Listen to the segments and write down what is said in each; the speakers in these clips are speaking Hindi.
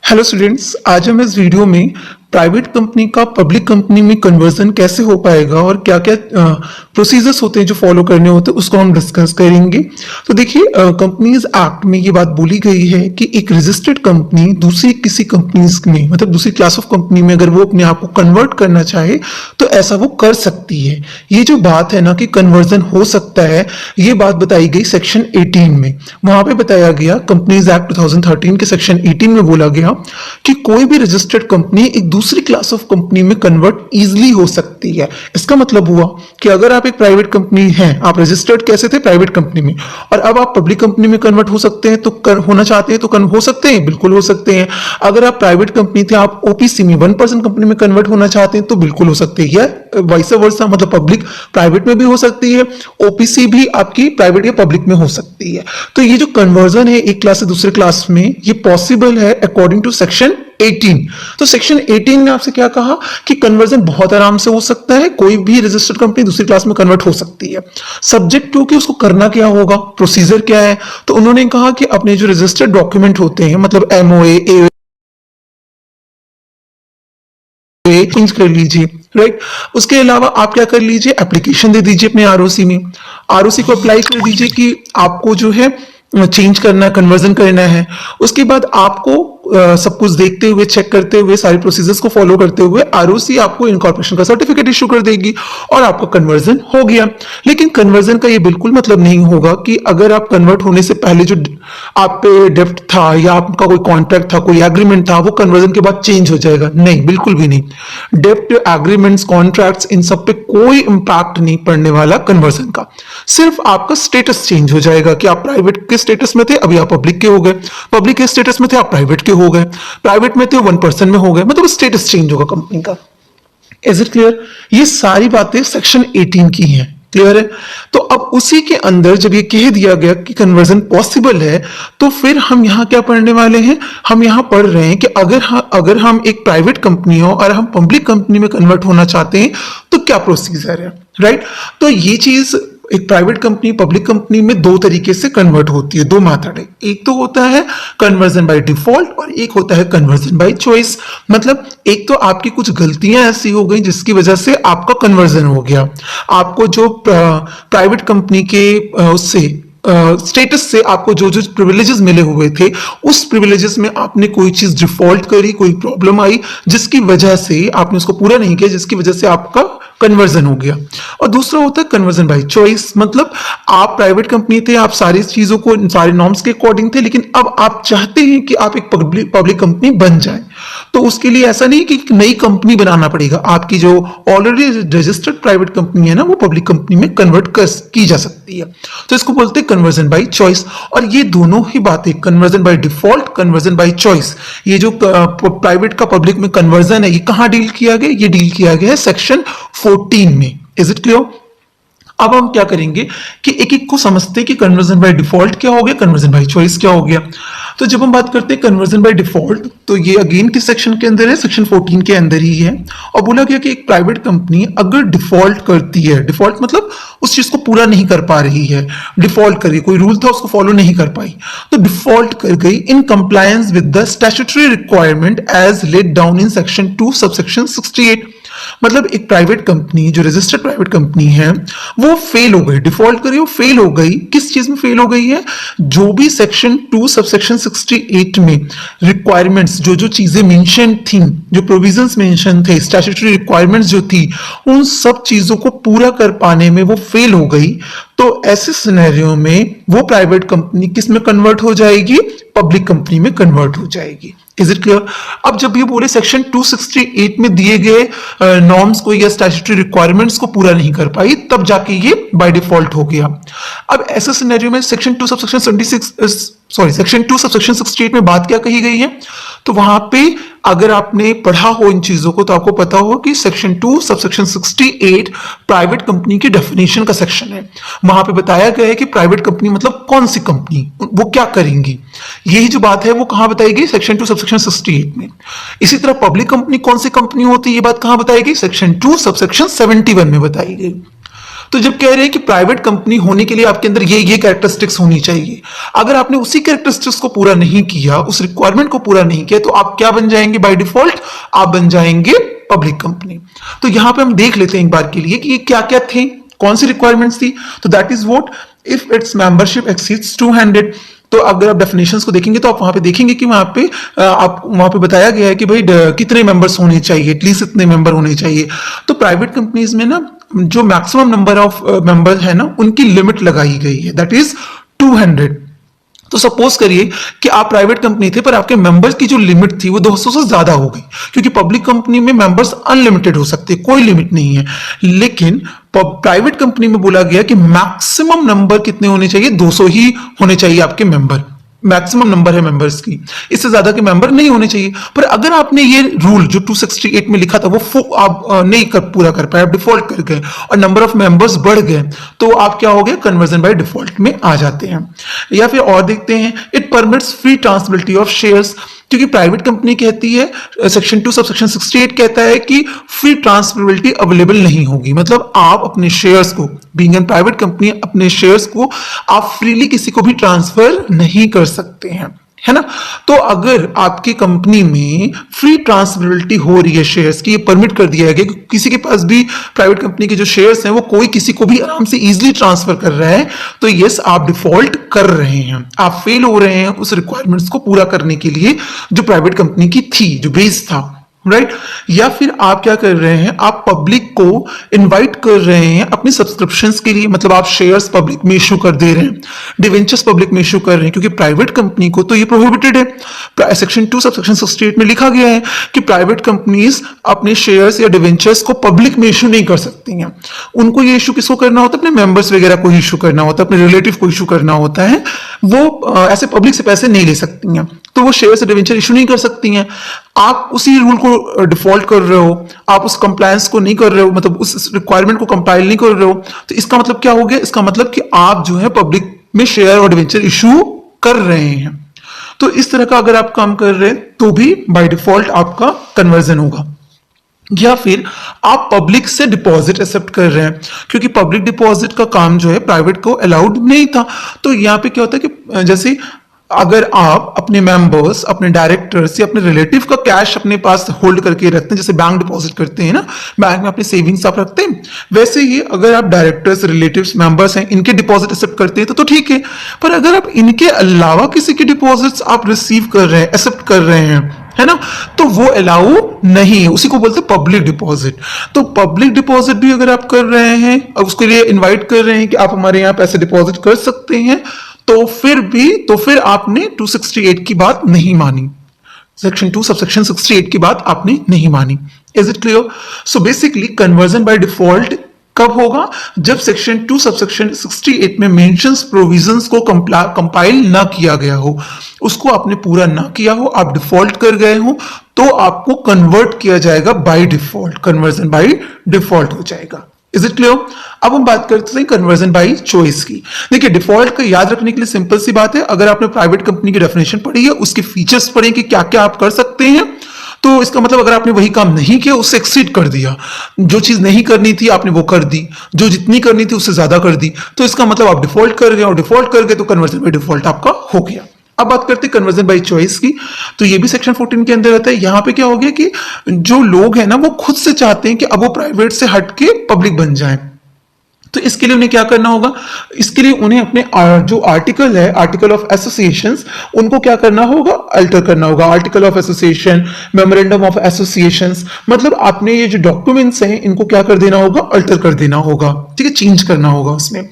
हेलो स्टूडेंट्स, आज हम इस वीडियो में प्राइवेट कंपनी का पब्लिक कंपनी में कन्वर्जन कैसे हो पाएगा और क्या क्या प्रोसीजर्स होते हैं जो फॉलो करने होते हैं उसको हम डिस्कस करेंगे। तो देखिए, कंपनीज एक्ट में ये बात बोली गई है कि एक रजिस्टर्ड कंपनी दूसरी किसी कंपनीज में मतलब दूसरी क्लास ऑफ कंपनी में अगर वो अपने आप को कन्वर्ट करना चाहे तो ऐसा वो कर सकती है। ये जो बात है ना कि कन्वर्जन हो सकता है, ये बात बताई गई सेक्शन 18 में। वहां पे बताया गया, कंपनीज एक्ट 2013 के सेक्शन 18 में बोला गया कि कोई भी रजिस्टर्ड कंपनी एक दूसरी क्लास ऑफ कंपनी में कन्वर्ट इजीली हो सकती है। इसका मतलब हुआ कि अगर आप एक प्राइवेट कंपनी हैं, आप रजिस्टर्ड कैसे थे प्राइवेट कंपनी में, और अब आप पब्लिक कंपनी में कन्वर्ट हो सकते हैं, तो होना चाहते हैं तो हो सकते हैं, बिल्कुल हो सकते हैं। अगर आप प्राइवेट कंपनी थे, आप ओपीसी में 1% कंपनी में कन्वर्ट होना चाहते हैं तो बिल्कुल हो सकते हैं, या वाइस वर्सा, मतलब पब्लिक प्राइवेट में भी हो सकती है, ओपीसी भी आपकी प्राइवेट या पब्लिक में हो सकती है। तो ये जो कन्वर्जन है एक क्लास से दूसरे क्लास में, ये पॉसिबल है अकॉर्डिंग टू सेक्शन 18। तो सेक्शन 18 ने आपसे क्या कहा कि कन्वर्जन बहुत आराम से हो सकता है, कोई भी रजिस्टर्ड कंपनी दूसरी क्लास में कन्वर्ट हो सकती है, सब्जेक्ट टू कि उसको करना क्या होगा, प्रोसीजर क्या है। तो उन्होंने कहा कि अपने जो रजिस्टर्ड डॉक्यूमेंट होते हैं, मतलब एमओए, चेंज कर लीजिए, राइट। उसके अलावा आप क्या कर लीजिए, एप्लीकेशन दे दीजिए अपने आरओसी में, आरओसी को अप्लाई कर दीजिए कि आपको जो है चेंज करना, कन्वर्जन करना है। उसके बाद आपको सब कुछ देखते हुए, चेक करते हुए, सारे प्रोसीजर्स को फॉलो करते हुए आरओसी आपको इनकॉर्पोरेशन का सर्टिफिकेट इशू कर देगी और आपका कन्वर्जन हो गया। लेकिन कन्वर्जन का ये बिल्कुल मतलब नहीं होगा कि अगर आप कन्वर्ट होने से पहले जो आप पे डेप्ट था या आपका कोई कॉन्ट्रैक्ट था, कोई एग्रीमेंट था, वो कन्वर्जन के बाद चेंज हो जाएगा। नहीं, बिल्कुल भी नहीं। डेप्ट, एग्रीमेंट्स, कॉन्ट्रैक्ट्स, इन सब पे कोई इंपैक्ट नहीं पड़ने वाला कन्वर्जन का। सिर्फ आपका स्टेटस चेंज हो जाएगा कि आप प्राइवेट के स्टेटस में थे, अभी आप पब्लिक के हो गए, पब्लिक के स्टेटस में थे, आप प्राइवेट के हो गए, प्राइवेट में थे 1% में हो गए, मतलब स्टेटस चेंज होगा कंपनी का। Is it clear? ये सारी बातें सेक्शन 18 की हैं। क्लियर है? तो अब उसी के अंदर जब ये कह दिया गया कि कन्वर्जन पॉसिबल है, तो फिर हम यहां क्या पढ़ने वाले हैं? हम यहां पढ़ रहे हैं कि अगर हम एक प्राइवेट कंपनी हो और हम पब्लिक कंपनी में कन्वर्ट होना चाहते हैं तो क्या प्रोसीजर है, राइट। तो ये चीज एक प्राइवेट कंपनी, पब्लिक कंपनी में दो तरीके से कन्वर्ट होती है, दो मेथड है। एक तो होता है कन्वर्जन बाय डिफॉल्ट और एक होता है कन्वर्जन बाय चॉइस। मतलब एक तो आपकी कुछ गलतियां ऐसी हो गई जिसकी वजह से आपका कन्वर्जन हो गया, आपको जो प्राइवेट कंपनी के उससे स्टेटस से आपको जो जो प्रिविलेजेस मिले हुए थे, उस प्रिविलेजेस में आपने कोई चीज डिफॉल्ट करी, कोई प्रॉब्लम आई जिसकी वजह से आपने उसको पूरा नहीं किया, जिसकी वजह से आपका कन्वर्जन हो गया। और दूसरा होता है कन्वर्जन बाय चॉइस। मतलब आप प्राइवेट कंपनी थे, आप सारी चीजों को, सारे नॉर्म्स के अकॉर्डिंग थे, लेकिन अब आप चाहते हैं कि आप एक पब्लिक कंपनी बन जाए। तो उसके लिए ऐसा नहीं कि नई कंपनी बनाना पड़ेगा, आपकी जो ऑलरेडी रजिस्टर्ड प्राइवेट कंपनी है ना, वो पब्लिक कंपनी में कन्वर्ट की जा सकती है। तो इसको बोलते हैं कन्वर्जन बाय चॉइस। और ये दोनों ही बातें, conversion by default, conversion by choice, ये जो प्राइवेट का पब्लिक में कन्वर्जन है, ये कहां डील किया गया? ये डील किया गया है सेक्शन 14 में। Is it clear? अब हम क्या करेंगे कि एक एक को समझते हैं कि कन्वर्जन बाय डिफॉल्ट क्या हो गया, कन्वर्जन बाय चॉइस क्या हो गया। तो जब हम बात करते हैं कन्वर्जन बाय डिफॉल्ट, तो ये अगेन किस सेक्शन के अंदर है? सेक्शन 14 के अंदर ही है। और बोला गया कि एक प्राइवेट कंपनी अगर डिफॉल्ट करती है, डिफॉल्ट मतलब उस चीज को पूरा नहीं कर पा रही है, डिफॉल्ट कर गई, कोई रूल था उसको फॉलो नहीं कर पाई, तो डिफॉल्ट कर गई in compliance with the statutory requirement as laid down in section 2 subsection 68। मतलब एक प्राइवेट कंपनी, जो रजिस्टर्ड प्राइवेट कंपनी है, वो फेल हो गई, डिफॉल्ट करी, वो फेल हो गई। किस चीज में फेल हो गई है? जो भी सेक्शन 2 सबसेक्शन 68 में रिक्वायरमेंट्स, जो जो चीजें मेंशन थी, जो प्रोविजंस मेंशन थे, स्टैट्यूटरी रिक्वायरमेंट्स जो थी, उन सब चीजों को पूरा कर पाने में वो फेल हो गई। तो ऐसे सिनेरियो में वो प्राइवेट कंपनी किस में कन्वर्ट हो जाएगी? पब्लिक कंपनी में कन्वर्ट हो जाएगी। Is it clear? अब जब ये बोले सेक्शन 268 में दिए गए नॉर्म्स को या स्टैट्यूटरी रिक्वायरमेंट्स को पूरा नहीं कर पाई, तब जाके ये बाय डिफॉल्ट हो गया। अब ऐसे सिनेरियो में सेक्शन 2 सबसेक्शन 68 में बात क्या कही गई है? तो वहां पे अगर आपने पढ़ा हो इन चीजों को तो आपको पता हो कि सेक्शन 2 सबसेक्शन 68 प्राइवेट कंपनी की डेफिनेशन का सेक्शन है। वहां पे बताया गया है कि प्राइवेट कंपनी मतलब कौन सी कंपनी, वो क्या करेंगी, यही जो बात है वो कहां बताई गई? सेक्शन 2 सबसेक्शन 68 में। इसी तरह पब्लिक कंपनी कौन सी कंपनी होती है, ये बात कहां बताई गई? सेक्शन 2 सबसेक्शन 71 में बताई गई। तो जब कह रहे हैं कि प्राइवेट कंपनी होने के लिए आपके अंदर ये कैरेक्टरिस्टिक्स होनी चाहिए, अगर आपने उसी कैरेक्टरिस्टिक्स को पूरा नहीं किया, उस रिक्वायरमेंट को पूरा नहीं किया, तो आप क्या बन जाएंगे बाय डिफॉल्ट? आप बन जाएंगे पब्लिक कंपनी। तो यहां पे हम देख लेते हैं एक बार के लिए कि ये क्या क्या थे, कौन सी रिक्वायरमेंट्स थी। तो that is what, if it's membership exceeds 200। तो अगर आप डेफिनेशंस को देखेंगे तो आप वहां पे देखेंगे कि वहां पे बताया गया है कि भाई कितने मेंबर्स होने चाहिए, एटलीस्ट इतने मेंबर होने चाहिए। तो प्राइवेट कंपनीज में ना जो मैक्सिमम नंबर ऑफ मेंबर है ना, उनकी लिमिट लगाई गई है, दैट इज 200। तो सपोज करिए कि आप प्राइवेट कंपनी थे पर आपके मेंबर्स की जो लिमिट थी वो 200 से ज्यादा हो गई, क्योंकि पब्लिक कंपनी में मेंबर्स अनलिमिटेड हो सकते हैं, कोई लिमिट नहीं है। लेकिन प्राइवेट कंपनी में बोला गया कि मैक्सिमम नंबर कितने होने चाहिए? 200 ही होने चाहिए आपके मेंबर, मैक्सिमम नंबर है मेंबर्स की, इससे ज्यादा के मेंबर नहीं होने चाहिए। पर अगर आपने ये रूल जो 268 में लिखा था वो आप नहीं पूरा कर पाए, आप डिफॉल्ट कर गए और नंबर ऑफ मेंबर्स बढ़ गए, तो आप क्या हो गए? कन्वर्जन बाय डिफॉल्ट में आ जाते हैं। या फिर और देखते हैं, it permits free transferability of shares, क्योंकि प्राइवेट कंपनी कहती है, सेक्शन 2 सब सेक्शन 68 कहता है कि फ्री ट्रांसफरेबिलिटी अवेलेबल नहीं होगी। मतलब आप अपने शेयर्स को, बीइंग एन प्राइवेट कंपनी, अपने शेयर्स को आप फ्रीली किसी को भी ट्रांसफर नहीं कर सकते हैं, है ना। तो अगर आपकी कंपनी में फ्री ट्रांसफरेबिलिटी हो रही है शेयर्स की, ये परमिट कर दिया गया कि किसी के पास भी प्राइवेट कंपनी के जो शेयर्स हैं वो कोई किसी को भी आराम से इजीली ट्रांसफर कर रहा है, तो यस आप डिफॉल्ट कर रहे हैं, आप फेल हो रहे हैं उस रिक्वायरमेंट्स को पूरा करने के लिए जो प्राइवेट कंपनी की थी, जो बेस था, राइट। या फिर आप क्या कर रहे हैं? आप पब्लिक को इनवाइट कर रहे हैं अपनी सब्सक्रिप्शंस के लिए, मतलब आप शेयर्स पब्लिक में इशू कर दे रहे हैं, डिवेंचर्स पब्लिक में इशू कर रहे हैं, क्योंकि प्राइवेट कंपनी को तो ये प्रोहिबिटेड है। सेक्शन 2 सब सेक्शन 68 में लिखा गया है कि प्राइवेट कंपनीज अपने शेयर्स या डिवेंचर्स को पब्लिक में इशू नहीं कर सकती हैं। उनको ये इशू किसको करना होता है? अपने मेंबर्स वगैरह को इशू करना होता है, अपने रिलेटिव को इशू करना होता है। वो ऐसे पब्लिक से पैसे नहीं ले सकती हैं, तो वो शेयर से डिवेंचर इशू नहीं कर सकती हैं। आप उसी रूल को डिफॉल्ट कर रहे हो, आप उस कंप्लायंस को नहीं कर रहे हो, मतलब उस रिक्वायरमेंट को कंपाइल नहीं कर रहे हो, तो इसका मतलब क्या हो गया? इसका मतलब कि आप जो है पब्लिक में शेयर और डिवेंचर इशू कर रहे हैं। तो इस तरह का अगर आप काम कर रहे हैं तो भी बाय डिफॉल्ट आपका कन्वर्जन होगा। या फिर आप पब्लिक से डिपॉजिट एक्सेप्ट कर रहे हैं, क्योंकि पब्लिक डिपॉजिट का काम जो है प्राइवेट को अलाउड नहीं था। तो यहाँ पे क्या होता है कि जैसे अगर आप अपने मेंबर्स, अपने डायरेक्टर्स या अपने रिलेटिव का कैश अपने पास होल्ड करके रखते हैं, जैसे बैंक डिपॉजिट करते हैं ना, बैंक में अपने सेविंग्स आप रखते हैं, वैसे ही अगर आप डायरेक्टर्स, रिलेटिव्स, मेंबर्स हैं, इनके डिपॉजिट एक्सेप्ट करते हैं तो ठीक है। पर अगर आप इनके अलावा किसी के डिपॉजिट्स आप रिसीव कर रहे हैं, एक्सेप्ट कर रहे हैं, है ना, तो वो अलाउ नहीं है, उसी को बोलते हैं पब्लिक डिपॉजिट। तो पब्लिक डिपॉजिट भी अगर आप कर रहे हैं और उसके लिए इनवाइट कर रहे हैं कि आप हमारे यहाँ पैसे डिपॉजिट कर सकते हैं, तो फिर आपने 268 की बात नहीं मानी, सेक्शन 2 सब सेक्शन 68 की बात आपने नहीं मानी। Is it clear? So basically conversion by default कब होगा? जब सेक्शन 2 सबसेक्शन 68 में मेंशंस प्रोविजंस को कंपाइल ना किया गया हो, उसको आपने पूरा ना किया हो, आप डिफॉल्ट कर गए हो, तो आपको कन्वर्ट किया जाएगा by default, conversion by default हो जाएगा। Is it clear? अब हम बात करते हैं कन्वर्जन बाय चॉइस की। देखिए डिफॉल्ट का याद रखने के लिए सिंपल सी बात है, अगर आपने प्राइवेट कंपनी की डेफिनेशन पढ़ी है, उसके फीचर्स पढ़े कि क्या क्या आप कर सकते हैं, तो इसका मतलब अगर आपने वही काम नहीं किया, उससे एक्सीड कर दिया, जो चीज नहीं करनी थी आपने वो कर दी, जो जितनी करनी थी उससे ज्यादा कर दी, तो इसका मतलब आप डिफॉल्ट कर गए, और डिफॉल्ट कर गए तो कन्वर्जन बाय डिफॉल्ट आपका हो गया। अब बात करते हैं कन्वर्जन बाय चॉइस की, तो ये भी सेक्शन 14 के अंदर आता है। यहां पे क्या हो गया कि जो लोग हैं ना, वो खुद से चाहते हैं कि अब वो प्राइवेट से हट के पब्लिक बन जाए, तो इसके लिए उन्हें क्या करना होगा? इसके लिए उन्हें अपने जो आर्टिकल है, आर्टिकल ऑफ एसोसिएशंस, उनको क्या करना होगा? अल्टर करना होगा। Article of association, memorandum of associations, मतलब आपने ये जो डॉक्यूमेंट्स हैं इनको क्या कर देना होगा? अल्टर कर देना होगा, ठीक है, चेंज करना होगा उसमें।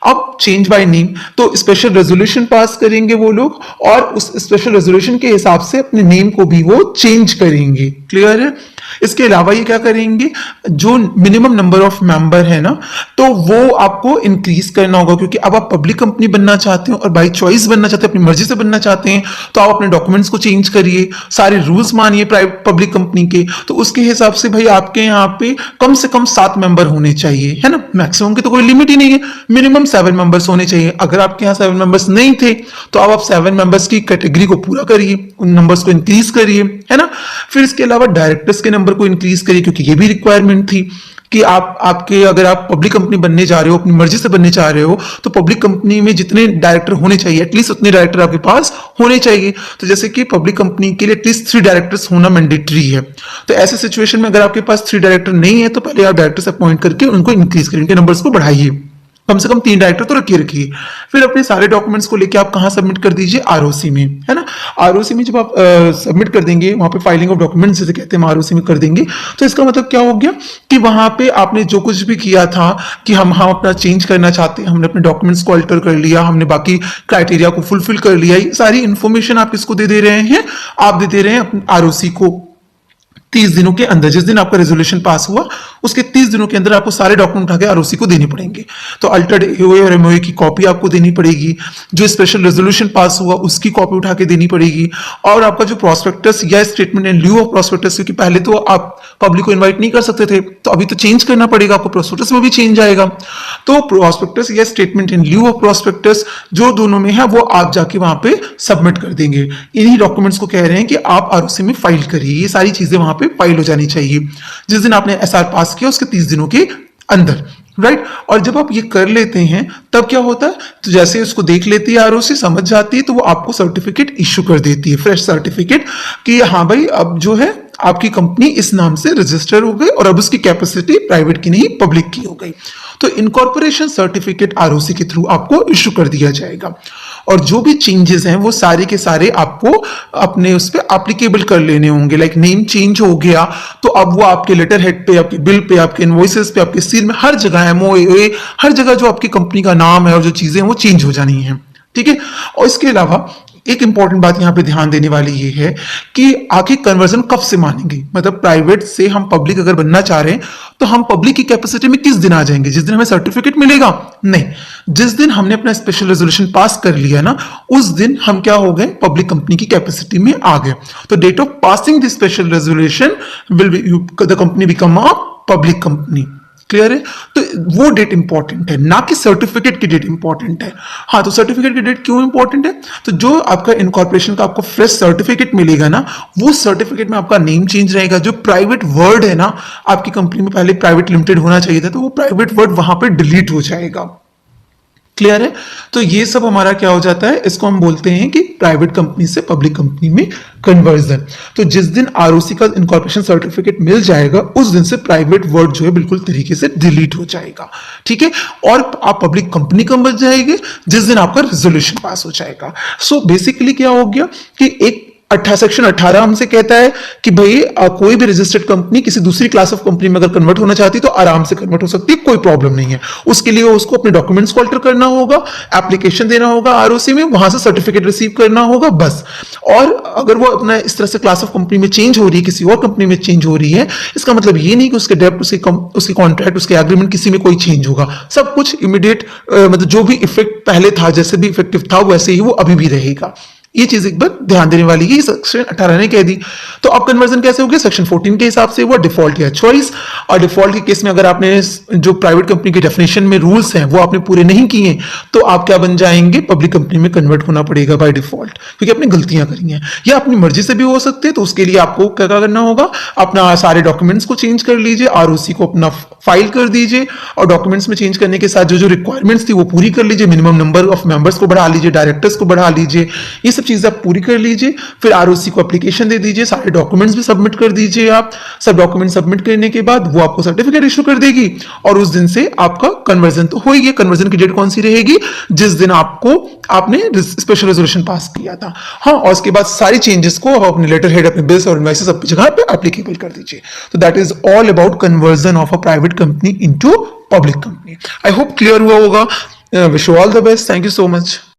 अब चेंज बाय नेम, तो स्पेशल रेजोल्यूशन पास करेंगे वो लोग, और उस स्पेशल रेजोल्यूशन के हिसाब से अपने नेम को भी वो चेंज करेंगे। क्लियर है? इसके अलावा ये क्या करेंगे? जो मिनिमम नंबर ऑफ मेंबर है ना, तो वो आपको इंक्रीज करना होगा, क्योंकि अब आप पब्लिक कंपनी बनना चाहते हो और बाय चॉइस बनना चाहते हैं, अपनी मर्जी से बनना चाहते हैं, तो आप अपने डॉक्यूमेंट्स को चेंज करिए, सारे रूल्स मानिए प्राइवेट पब्लिक कंपनी के। तो उसके हिसाब से भाई आपके यहाँ पे कम से कम 7 मेंबर होने चाहिए, है ना, मैक्सिमम की तो कोई लिमिट ही नहीं है, मिनिमम 7 मेंबर्स होने चाहिए। अगर आपके यहाँ 7 मेंबर्स नहीं थे तो अब आप 7 मेंबर्स की कैटेगरी को पूरा करिए, उन नंबर्स को इंक्रीज करिए, है ना। फिर इसके अलावा डायरेक्टर्स के नंबर को इंक्रीज करिए, क्योंकि ये भी रिक्वायरमेंट थी। कि आपके अगर आप पब्लिक कंपनी बनने जा रहे हो, अपनी मर्जी से बनने चाह रहे हो, तो पब्लिक कंपनी में जितने डायरेक्टर होने चाहिए एटलीस्ट उतने डायरेक्टर आपके पास होने चाहिए। तो जैसे कि पब्लिक कंपनी के लिए एटलीस्ट 3 डायरेक्टर्स होना मैंडेटरी है। तो ऐसे सिचुएशन में अगर आपके पास 3 डायरेक्टर नहीं है तो पहले आप डायरेक्टर्स अपॉइंट करके उनको इंक्रीज करें, उनके नंबर्स को बढ़ाइए, कम से कम 3 डायरेक्टर तो रखिए। फिर अपने सारे डॉक्यूमेंट्स को लेके आप कहां सबमिट कर दीजिए, आरओसी में, है ना। आरओसी में जब आप सबमिट कर देंगे, वहां पे फाइलिंग ऑफ डॉक्यूमेंट्स जैसे कहते हैं, आरओसी में कर देंगे, तो इसका मतलब क्या हो गया कि वहां पे आपने जो कुछ भी किया था कि हम अपना चेंज करना चाहते हैं, हमने अपने डॉक्यूमेंट्स को अल्टर कर लिया, हमने बाकी क्राइटेरिया को फुलफिल कर लिया, ये सारी इंफॉर्मेशन आप किसको दे रहे हैं, आप दे रहे हैं आरओसी को 30 दिनों के अंदर। जिस दिन आपका रेजोल्यूशन पास हुआ उसके 30 दिनों के अंदर आपको सारे डॉक्यूमेंट उठा के आरओसी को देने पड़ेंगे। तो अल्टर्ड एओए और एमओए की कॉपी आपको देनी पड़ेगी, जो स्पेशल रेजोल्यूशन पास हुआ उसकी कॉपी उठा के देनी पड़ेगी, और आपका जो प्रोस्पेक्टस या statement in lieu of prospectus, क्योंकि पहले तो आप पब्लिक को इन्वाइट नहीं कर सकते थे, तो अभी तो चेंज करना पड़ेगा आपको, प्रोस्पेक्टस में भी चेंज आएगा। तो प्रोस्पेक्टस या statement in lieu of prospectus जो दोनों में है वो आप जाके वहां पे सबमिट कर देंगे। इन्हीं डॉक्यूमेंट्स को कह रहे हैं कि आप आरओसी में फाइल करिए, ये सारी चीजें वहां पे फाइल हो जानी चाहिए जिस दिन आपने एसआर पास किया उसके 30 दिनों के अंदर, राइट। और जब आप ये कर लेते हैं तब क्या होता है, तो जैसे उसको देख लेती है आरओसी, समझ जाती है, तो वो आपको सर्टिफिकेट इश्यू कर देती है, फ्रेश सर्टिफिकेट, कि हाँ भाई अब जो है आपकी कंपनी इस नाम से रजिस्टर हो गई और अब उसकी कैपेसिटी प्राइवेट की नहीं पब्लिक की हो गई। तो इनकॉर्पोरेशन सर्टिफिकेट आरओसी के थ्रू आपको इश्यू कर दिया जाएगा, और जो भी चेंजेस हैं वो सारे के सारे आपको अपने उस पर एप्लीकेबल कर लेने होंगे। लाइक नेम चेंज हो गया तो अब वो आपके लेटर हेड पे, आपके बिल पे, आपके इनवॉइसेस पे, आपके सील में, हर जगह एमओए, हर जगह जो आपकी कंपनी का नाम है और जो चीजें हैं वो चेंज हो जानी है, ठीक है। और इसके अलावा एक इंपॉर्टेंट बात यहां पे ध्यान देने वाली ये है कि आखिर कन्वर्जन कब से मानेंगे, मतलब प्राइवेट से हम पब्लिक अगर बनना चाह रहे हैं तो हम पब्लिक की कैपेसिटी में किस दिन आ जाएंगे, जिस दिन हमें सर्टिफिकेट मिलेगा? नहीं, जिस दिन हमने अपना स्पेशल रेजोल्यूशन पास कर लिया ना, उस दिन हम क्या हो गए, पब्लिक कंपनी की कैपेसिटी में आ गए। तो date of passing the special resolution will the company become a public company. Clear है? तो वो डेट इंपॉर्टेंट है, ना कि सर्टिफिकेट की डेट इंपॉर्टेंट है। हाँ, तो सर्टिफिकेट की डेट क्यों इंपॉर्टेंट है? तो जो आपका इनकॉर्पोरेशन का आपको फ्रेश सर्टिफिकेट मिलेगा ना, वो सर्टिफिकेट में आपका नेम चेंज रहेगा, जो प्राइवेट वर्ड है ना, आपकी कंपनी में पहले प्राइवेट लिमिटेड होना चाहिए था, तो वो प्राइवेट वर्ड वहां पर डिलीट हो जाएगा। क्लियर है? तो ये सब हमारा क्या हो जाता है, इसको हम बोलते हैं कि प्राइवेट कंपनी से पब्लिक कंपनी में कन्वर्जन। तो जिस दिन आरओसी का इनकॉर्पोरेशन सर्टिफिकेट मिल जाएगा उस दिन से प्राइवेट वर्ड जो है बिल्कुल तरीके से डिलीट हो जाएगा, ठीक है। और आप पब्लिक कंपनी का बन जाएंगे जिस दिन आपका रेजोल्यूशन पास हो जाएगा। सो बेसिकली क्या हो गया कि एक सेक्शन 18 हमसे कहता है कि भाई कोई भी रजिस्टर्ड कंपनी किसी दूसरी क्लास ऑफ कंपनी में अगर कन्वर्ट होना चाहती है तो आराम से कन्वर्ट हो सकती है, कोई प्रॉब्लम नहीं है। उसके लिए उसको अपने डॉक्यूमेंट्स को अल्टर करना होगा, एप्लीकेशन देना होगा आरओसी में, वहां से सर्टिफिकेट रिसीव करना होगा, बस। और अगर वो अपना इस तरह से क्लास ऑफ कंपनी में चेंज हो रही है, किसी और कंपनी में चेंज हो रही है, इसका मतलब ये नहीं कि उसके डेप्ट, उसके कॉन्ट्रैक्ट, उसके एग्रीमेंट किसी में कोई चेंज होगा। सब कुछ इमीडिएट, मतलब जो भी इफेक्ट पहले था, जैसे भी इफेक्टिव था वैसे ही वो अभी भी रहेगा। ये चीज एक बार ध्यान देने वाली है, सेक्शन 18 ने कह दी। तो अब कन्वर्जन कैसे होगी? सेक्शन 14 के हिसाब से वो डिफॉल्ट या चॉइस। और डिफॉल्ट के केस में अगर आपने जो प्राइवेट कंपनी के डेफिनेशन में रूल्स हैं वो आपने पूरे नहीं किए तो आप क्या बन जाएंगे, पब्लिक कंपनी में कन्वर्ट होना पड़ेगा बाय डिफॉल्ट, क्योंकि आपने गलतियां करी हैं। या अपनी मर्जी से भी हो सकते हैं, तो उसके लिए आपको क्या करना होगा, अपना सारे डॉक्यूमेंट्स को चेंज कर लीजिए, आरओसी को अपना फाइल कर दीजिए, और डॉक्यूमेंट्स में चेंज करने के साथ जो जो रिक्वायरमेंट्स थी वो पूरी कर लीजिए, मिनिमम नंबर ऑफ मेंबर्स को बढ़ा लीजिए, डायरेक्टर्स को बढ़ा लीजिए, ये सब चीजें आप पूरी कर लीजिए। फिर आरओसी को एप्लीकेशन दे दीजिए, सारे डॉक्यूमेंट्स भी सबमिट कर दीजिए। आप सब डॉक्यूमेंट सबमिट करने के बाद वो आपको सर्टिफिकेट इशू कर देगी, और उस दिन से आपका कन्वर्जन तो हो ही गया। कन्वर्जन की डेट कौन सी रहेगी? जिस दिन आपने स्पेशल रेजोल्यूशन पास किया था। हाँ, और उसके बाद सारी चेंजेस को अपने लेटर हेड, अपने बिल्स और इनवॉइसेस अपनी जगह पे एप्लीकेबल कर दीजिए। तो that is all about conversion of a private company into public company. I hope clear हुआ होगा। Wish you all the best. Thank you so much.